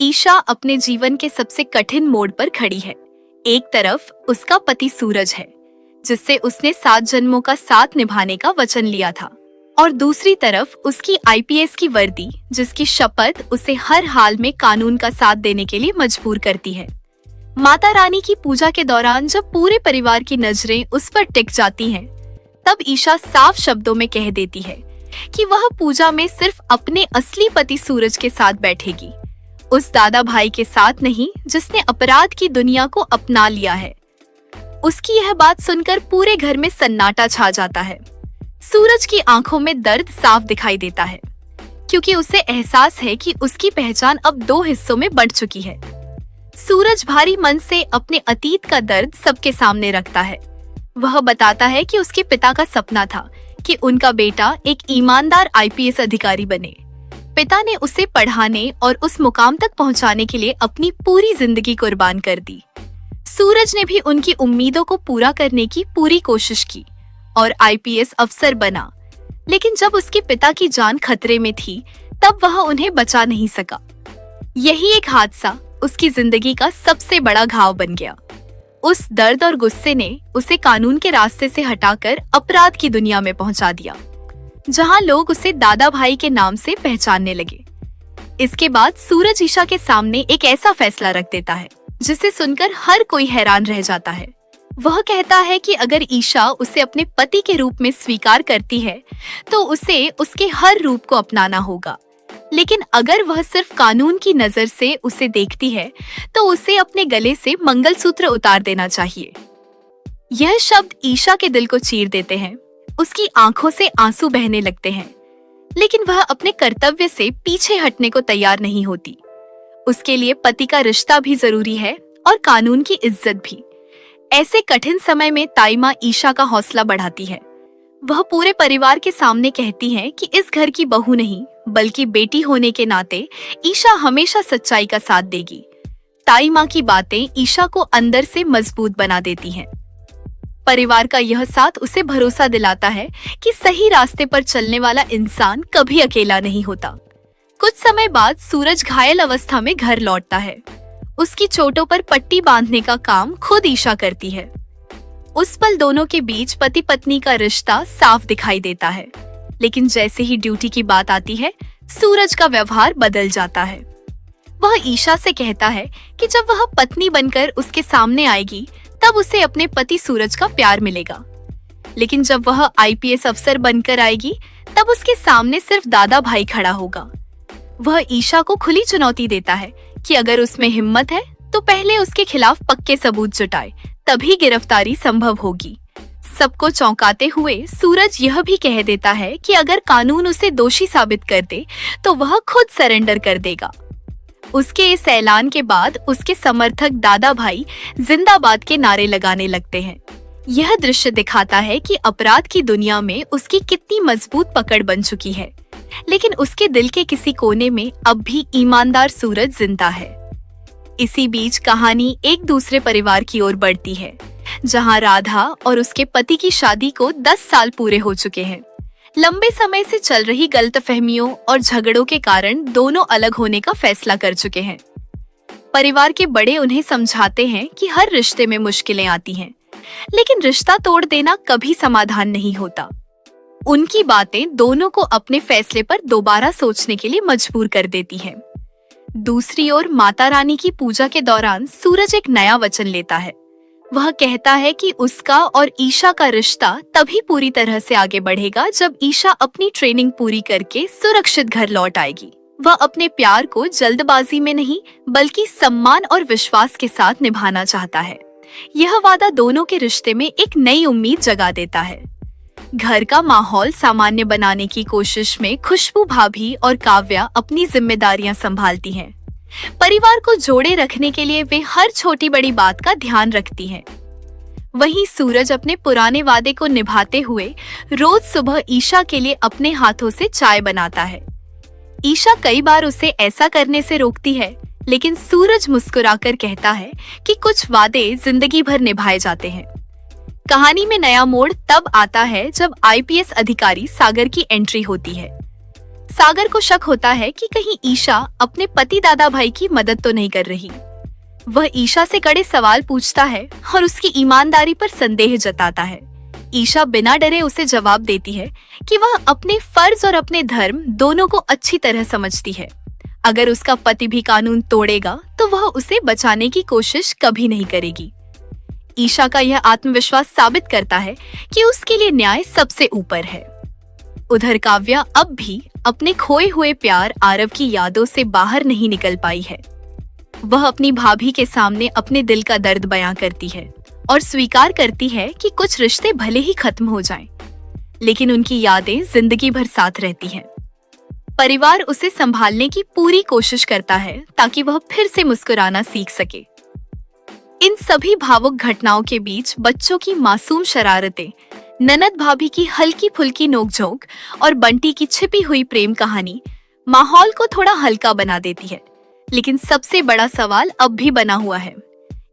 ईशा अपने जीवन के सबसे कठिन मोड़ पर खड़ी है। एक तरफ उसका पति सूरज है, जिससे उसने 7 जन्मों का साथ निभाने का वचन लिया था, और दूसरी तरफ उसकी आईपीएस की वर्दी, जिसकी शपथ उसे हर हाल में कानून का साथ देने के लिए मजबूर करती है। माता रानी की पूजा के दौरान जब पूरे परिवार की नजरें उस पर टिक जाती हैं, तब ईशा साफ शब्दों में कह देती है कि वह पूजा में सिर्फ अपने असली पति सूरज के साथ बैठेगी, उस दादा भाई के साथ नहीं जिसने अपराध की दुनिया को अपना लिया है। उसकी यह बात सुनकर पूरे घर में सन्नाटा छा जाता है। सूरज की आंखों में दर्द साफ दिखाई देता है, क्योंकि उसे एहसास है कि उसकी पहचान अब 2 हिस्सों में बढ़ चुकी है। सूरज भारी मन से अपने अतीत का दर्द सबके सामने रखता है। वह बताता है कि उसके पिता का सपना था कि उनका बेटा एक ईमानदार आईपीएस अधिकारी बने। पिता ने उसे पढ़ाने और उस मुकाम तक पहुंचाने के लिए अपनी पूरी जिंदगी कुर्बान कर दी। सूरज ने भी उनकी उम्मीदों को पूरा करने की पूरी कोशिश की और आईपीएस अफसर बना, लेकिन जब उसके पिता की जान खतरे में थी, तब वह उन्हें बचा नहीं सका। यही एक हादसा उसकी जिंदगी का सबसे बड़ा घाव बन गया। उस दर्द और गुस्से ने उसे कानून के रास्ते से हटाकर अपराध की दुनिया में पहुंचा दिया, जहां लोग उसे दादा भाई के नाम से पहचानने लगे। इसके बाद सूरज ईशा के सामने एक ऐसा फैसला रख देता है जिसे सुनकर हर कोई हैरान रह जाता है। वह कहता है कि अगर ईशा उसे अपने पति के रूप में स्वीकार करती है, तो उसे उसके हर रूप को अपनाना होगा, लेकिन अगर वह सिर्फ कानून की नजर से उसे देखती है, तो उसे अपने गले से मंगलसूत्र उतार देना चाहिए। यह शब्द ईशा के दिल को चीर देते हैं। उसकी आंखों से आंसू बहने लगते हैं, लेकिन वह अपने कर्तव्य से पीछे हटने को तैयार नहीं होती। उसके लिए पति का रिश्ता भी जरूरी है और कानून की इज्जत भी। ऐसे कठिन समय में ताई माँ ईशा का हौसला बढ़ाती है। वह पूरे परिवार के सामने कहती है कि इस घर की बहू नहीं, बल्कि बेटी होने के नाते ईशा हमेशा सच्चाई का साथ देगी। ताई माँ की बातें ईशा को अंदर से मजबूत बना देती हैं। परिवार का यह साथ उसे भरोसा दिलाता है कि सही रास्ते पर चलने वाला इंसान कभी अकेला नहीं होता। कुछ समय बाद सूरज घायल अवस्था में घर लौटता है। उसकी चोटों पर पट्टी बांधने का काम खुद ईशा करती है। उस पल दोनों के बीच पति पत्नी का रिश्ता साफ दिखाई देता है, लेकिन जैसे ही ड्यूटी की बात आती है, सूरज का व्यवहार बदल जाता है। वह ईशा से कहता है कि जब वह पत्नी बनकर उसके सामने आएगी, तब उसे अपने पति सूरज का प्यार मिलेगा, लेकिन जब वह आईपीएस अफसर बनकर आएगी, तब उसके सामने सिर्फ दादा भाई खड़ा होगा। वह ईशा को खुली चुनौती देता है कि अगर उसमें हिम्मत है, तो पहले उसके खिलाफ पक्के सबूत जुटाए, तभी गिरफ्तारी संभव होगी। सबको चौंकाते हुए सूरज यह भी कह देता है कि अगर कानून उसे दोषी साबित कर दे, तो वह खुद सरेंडर कर देगा। उसके इस ऐलान के बाद उसके समर्थक दादा भाई जिंदाबाद के नारे लगाने लगते हैं। यह दृश्य दिखाता है कि अपराध की दुनिया में उसकी कितनी मजबूत पकड़ बन चुकी है, लेकिन उसके दिल के किसी कोने में अब भी ईमानदार सूरज जिंदा है। इसी बीच कहानी एक दूसरे परिवार की ओर बढ़ती है, जहां राधा और उसके पति की शादी को 10 साल पूरे हो चुके हैं। लंबे समय से चल रही गलतफहमियों और झगड़ों के कारण दोनों अलग होने का फैसला कर चुके हैं। परिवार के बड़े उन्हें समझाते हैं कि हर रिश्ते में मुश्किलें आती हैं, लेकिन रिश्ता तोड़ देना कभी समाधान नहीं होता। उनकी बातें दोनों को अपने फैसले पर दोबारा सोचने के लिए मजबूर कर देती हैं। दूसरी ओर माता रानी की पूजा के दौरान सूरज एक नया वचन लेता है। वह कहता है कि उसका और ईशा का रिश्ता तभी पूरी तरह से आगे बढ़ेगा जब ईशा अपनी ट्रेनिंग पूरी करके सुरक्षित घर लौट आएगी। वह अपने प्यार को जल्दबाजी में नहीं, बल्कि सम्मान और विश्वास के साथ निभाना चाहता है। यह वादा दोनों के रिश्ते में एक नई उम्मीद जगा देता है। घर का माहौल सामान्य बनाने की कोशिश में खुशबू भाभी और काव्या अपनी जिम्मेदारियां संभालती हैं। परिवार को जोड़े रखने के लिए वे हर छोटी बड़ी बात का ध्यान रखती हैं। वहीं सूरज अपने पुराने वादे को निभाते हुए रोज सुबह ईशा के लिए अपने हाथों से चाय बनाता है। ईशा कई बार उसे ऐसा करने से रोकती है, लेकिन सूरज मुस्कुराकर कहता है कि कुछ वादे जिंदगी भर निभाए जाते हैं। कहानी में नया मोड़ तब आता है जब आईपीएस अधिकारी सागर की एंट्री होती है। सागर को शक होता है कि कहीं ईशा अपने पति दादा भाई की मदद तो नहीं कर रही। वह ईशा से कड़े सवाल पूछता है और उसकी ईमानदारी पर संदेह जताता है। ईशा बिना डरे उसे जवाब देती है कि वह अपने फर्ज और अपने धर्म दोनों को अच्छी तरह समझती है। अगर उसका पति भी कानून तोड़ेगा तो वह उसे बचाने की कोशिश कभी नहीं करेगी। ईशा का यह आत्मविश्वास साबित करता है कि उसके लिए न्याय सबसे ऊपर है। उधर काव्या अब भी अपने खोए हुए प्यार आरव की यादों से बाहर नहीं निकल पाई है। वह अपनी भाभी के सामने अपने दिल का दर्द बयां करती है और स्वीकार करती है कि कुछ रिश्ते भले ही खत्म हो जाएं, लेकिन उनकी यादें जिंदगी भर साथ रहती हैं। परिवार उसे संभालने की पूरी कोशिश करता है ताकि वह फिर से मुस्कुराना सीख सके। इन सभी भावुक घटनाओं के बीच बच्चों की मासूम शरारतें, ननद भाभी की हल्की फुल्की नोकझोंक और बंटी की छिपी हुई प्रेम कहानी माहौल को थोड़ा हल्का बना देती है। लेकिन सबसे बड़ा सवाल अब भी बना हुआ है,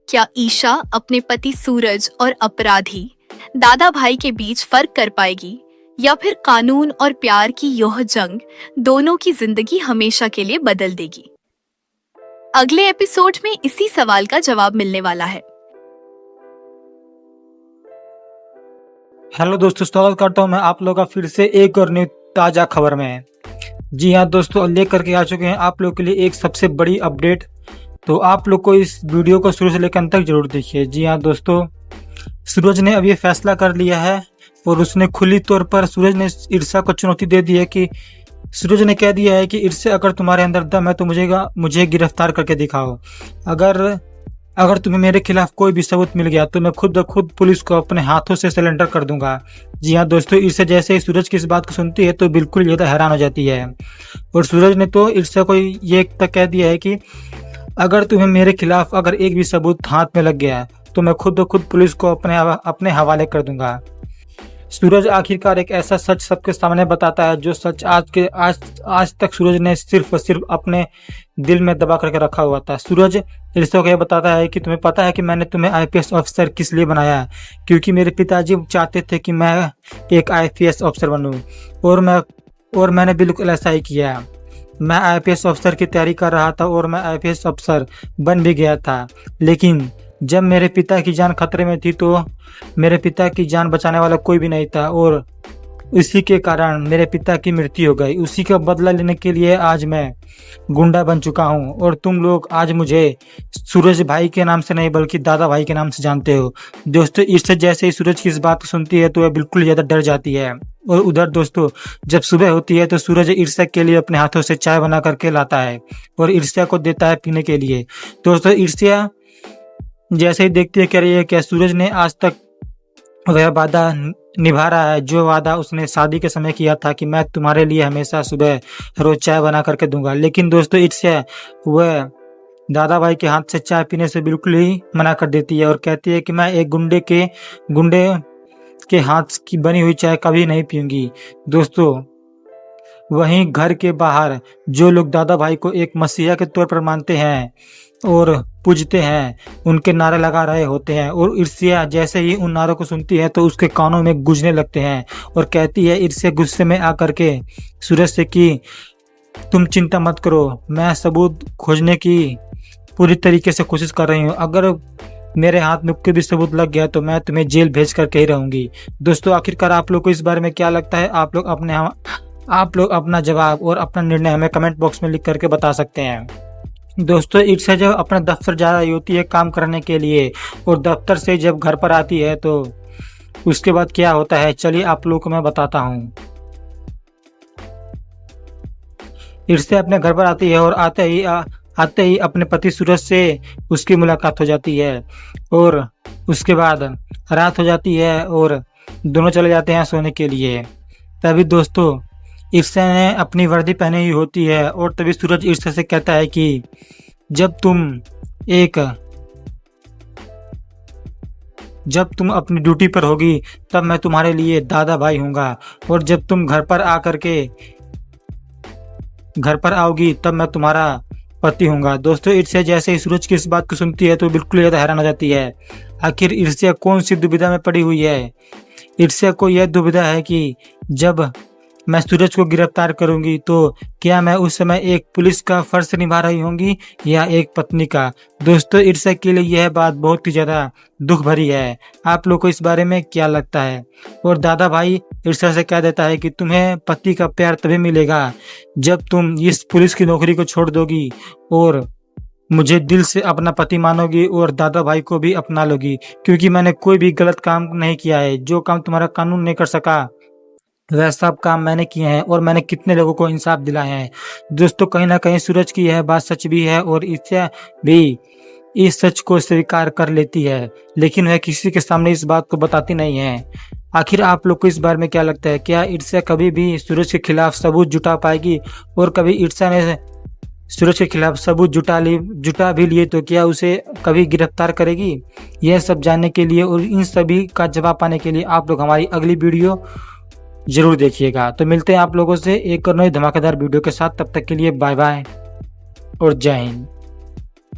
क्या ईशा अपने पति सूरज और अपराधी दादा भाई के बीच फर्क कर पाएगी, या फिर कानून और प्यार की यह जंग दोनों की जिंदगी हमेशा के लिए बदल देगी? अगले एपिसोड में इसी सवाल का जवाब मिलने वाला है। हेलो दोस्तों, स्वागत करता हूं मैं आप लोगों का फिर से एक और न्यू ताज़ा खबर में। जी हाँ दोस्तों, लेकर के आ चुके हैं आप लोगों के लिए एक सबसे बड़ी अपडेट। तो आप लोग को इस वीडियो को शुरू से लेकर अंत तक जरूर देखिए। जी हाँ दोस्तों, सूरज ने अब ये फैसला कर लिया है और उसने खुली तौर पर सूरज ने ईर्ष्या को चुनौती दे दी है कि सूरज ने कह दिया है कि ईर्ष्या अगर तुम्हारे अंदर दम है तो मुझे गिरफ्तार करके दिखाओ। अगर तुम्हें मेरे खिलाफ कोई भी सबूत मिल गया तो मैं खुद पुलिस को अपने हाथों से सरेंडर कर दूंगा। जी हाँ दोस्तों, ईर्ष्या जैसे ही सूरज की इस बात को सुनती है तो बिल्कुल ज़्यादा हैरान हो जाती है और सूरज ने तो ईर्ष्या को ये तक कह दिया है कि अगर तुम्हें मेरे खिलाफ अगर एक भी सबूत हाथ में लग गया तो मैं खुद पुलिस को अपने हवाले कर दूंगा। सूरज आखिरकार एक ऐसा सच सबके सामने बताता है जो सच आज तक सूरज ने सिर्फ और सिर्फ अपने दिल में दबा करके रखा हुआ था। सूरज ईर्ष्या को यह बताता है कि तुम्हें पता है कि मैंने तुम्हें आईपीएस ऑफिसर किस लिए बनाया है, क्योंकि मेरे पिताजी चाहते थे कि मैं एक आईपीएस ऑफिसर बनूं और मैंने बिल्कुल ऐसा ही किया। मैं आईपीएस ऑफिसर की तैयारी कर रहा था और मैं आईपीएस ऑफिसर बन भी गया था, लेकिन जब मेरे पिता की जान खतरे में थी तो मेरे पिता की जान बचाने वाला कोई भी नहीं था और इसी के कारण मेरे पिता की मृत्यु हो गई। उसी का बदला लेने के लिए आज मैं गुंडा बन चुका हूँ और तुम लोग आज मुझे सूरज भाई के नाम से नहीं बल्कि दादा भाई के नाम से जानते हो। दोस्तों, इससे जैसे ही सूरज की इस बात को सुनती है तो वह बिल्कुल ज़्यादा डर जाती है। और उधर दोस्तों, जब सुबह होती है तो सूरज ईर्ष्या के लिए अपने हाथों से चाय बना करके लाता है और ईर्ष्या को देता है पीने के लिए। दोस्तों, ईर्ष्या जैसे ही देखती है कह रही है क्या सूरज ने आज तक वह वादा निभा रहा है जो वादा उसने शादी के समय किया था कि मैं तुम्हारे लिए हमेशा सुबह रोज चाय बना करके दूंगा। लेकिन दोस्तों, ईर्ष्या वह दादा भाई के हाथ से चाय पीने से बिल्कुल ही मना कर देती है और कहती है कि मैं एक गुंडे के हाथ की बनी हुई चाय कभी नहीं पीऊंगी। दोस्तों, वहीं घर के बाहर जो लोग दादा भाई को एक मसीहा के तौर पर मानते हैं और पूजते हैं, उनके नारे लगा रहे होते हैं और ईर्ष्या जैसे ही उन नारों को सुनती है तो उसके कानों में गूंजने लगते हैं और कहती है ईर्ष्या गुस्से में आकर के सूरज से कि तुम चिंता मत करो, मैं सबूत खोजने की पूरी तरीके से कोशिश कर रही हूँ। अगर मेरे हाथ में कोई भी सबूत लग गया तो मैं तुम्हें जेल भेज करके ही रहूंगी। दोस्तों, आखिरकार आप लोग को इस बारे में क्या लगता है? आप लोग अपना जवाब और अपना निर्णय हमें कमेंट बॉक्स में लिख करके बता सकते हैं। दोस्तों, ईर्ष्या जब अपने दफ्तर जा रही होती है काम करने के लिए और दफ्तर से जब घर पर आती है तो उसके बाद क्या होता है, चलिए आप लोगों को मैं बताता हूँ। ईर्ष्या अपने घर पर आती है और आते ही अपने पति सूरज से उसकी मुलाकात हो जाती है और उसके बाद रात हो जाती है और दोनों चले जाते हैं सोने के लिए। तभी दोस्तों, ईर्ष्या ने अपनी वर्दी पहनी हुई होती है और तभी सूरज ईर्ष्या से कहता है कि जब तुम अपनी ड्यूटी पर होगी तब मैं तुम्हारे लिए दादा भाई हूँगा और जब तुम घर पर आओगी तब मैं तुम्हारा पति हूँगा। दोस्तों, ईर्ष्या जैसे ही सूरज की इस बात को सुनती है तो बिल्कुल ज़्यादा हैरान हो जाती है। आखिर ईर्ष्या कौन सी दुविधा में पड़ी हुई है? ईर्ष्या को यह दुविधा है कि जब मैं सूरज को गिरफ्तार करूंगी तो क्या मैं उस समय एक पुलिस का फर्ज निभा रही होंगी या एक पत्नी का। दोस्तों ईर्ष्या के लिए यह बात बहुत ही ज्यादा दुख भरी है। आप लोग को इस बारे में क्या लगता है। और दादा भाई ईर्ष्या से कह देता है कि तुम्हें पति का प्यार तभी मिलेगा जब तुम इस पुलिस की नौकरी को छोड़ दोगी और मुझे दिल से अपना पति मानोगी और दादा भाई को भी अपना लोगी, क्योंकि मैंने कोई भी गलत काम नहीं किया है। जो काम तुम्हारा कानून नहीं कर सका वह सब काम मैंने किए हैं और मैंने कितने लोगों को इंसाफ दिलाया है। दोस्तों कहीं ना कहीं सूरज की यह बात सच भी है और ईर्ष्या भी इस सच को स्वीकार कर लेती है, लेकिन वह किसी के सामने इस बात को बताती नहीं है। आखिर आप लोग को इस बारे में क्या लगता है। क्या ईर्ष्या कभी भी सूरज के खिलाफ सबूत जुटा पाएगी, और कभी ईर्ष्या ने सूरज के खिलाफ सबूत जुटा भी लिए तो क्या उसे कभी गिरफ्तार करेगी। यह सब जानने के लिए और इन सभी का जवाब पाने के लिए आप लोग हमारी अगली वीडियो जरूर देखिएगा। तो मिलते हैं आप लोगों से एक और नई धमाकेदार वीडियो के साथ। तब तक के लिए बाय बाय और जय हिंद।